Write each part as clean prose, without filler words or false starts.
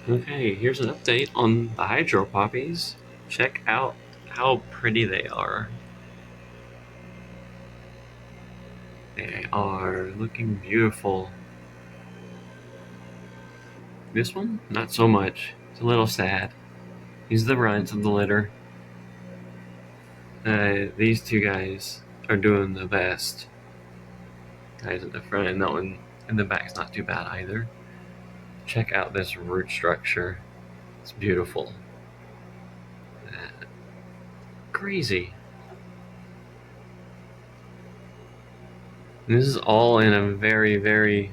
Okay, here's an update on the hydro poppies. Check out how pretty they are. They are looking beautiful. This one, not so much. It's a little sad. He's the runt of the litter. These two guys are doing the best. Guys at the front, and that one in the back's not too bad either. Check out this root structure. It's beautiful. Crazy. This is all in a very, very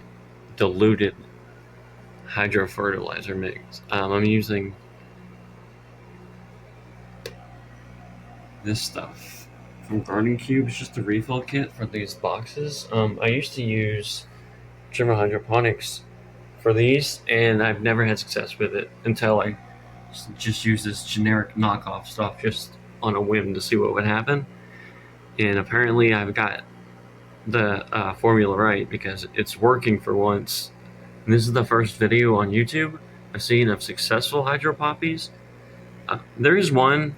diluted hydro fertilizer mix. I'm using this stuff from Garden Cubes, just a refill kit for these boxes. I used to use German Hydroponics for these, and I've never had success with it until I just used this generic knockoff stuff just on a whim to see what would happen. And apparently I've got the formula right because it's working for once. And this is the first video on YouTube I've seen of successful hydro poppies. There is one,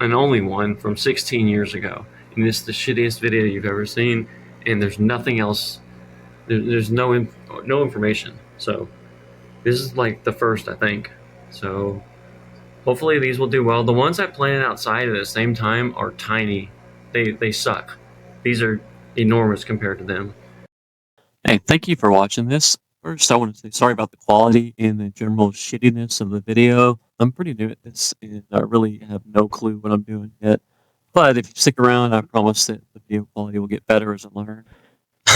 and only one, from 16 years ago, and it's the shittiest video you've ever seen, and there's nothing else. There's no information. So this is like the first, I think. So hopefully these will do well. The ones I planted outside at the same time are tiny. They suck. These are enormous compared to them. Hey, thank you for watching this. First, I want to say sorry about the quality and the general shittiness of the video. I'm pretty new at this, and I really have no clue what I'm doing yet. But if you stick around, I promise that the video quality will get better as I learn.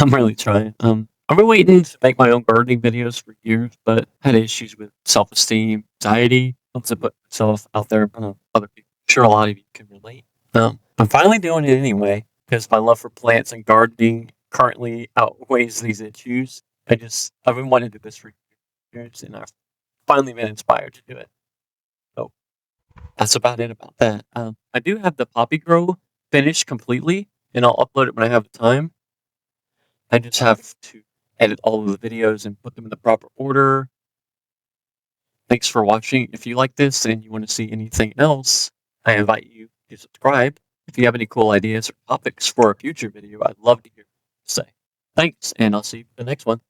I'm really trying. I've been waiting to make my own gardening videos for years, but had issues with self-esteem, anxiety, once I put myself out there in front of other people. I'm sure a lot of you can relate. I'm finally doing it anyway, because my love for plants and gardening currently outweighs these issues. I've been wanting to do this for years, and I've finally been inspired to do it. So that's about it about that. I do have the poppy grow finished completely, and I'll upload it when I have the time. I just have to edit all of the videos and put them in the proper order. Thanks for watching. If you like this and you want to see anything else, I invite you to subscribe. If you have any cool ideas or topics for a future video, I'd love to hear what you say. Thanks, and I'll see you in the next one.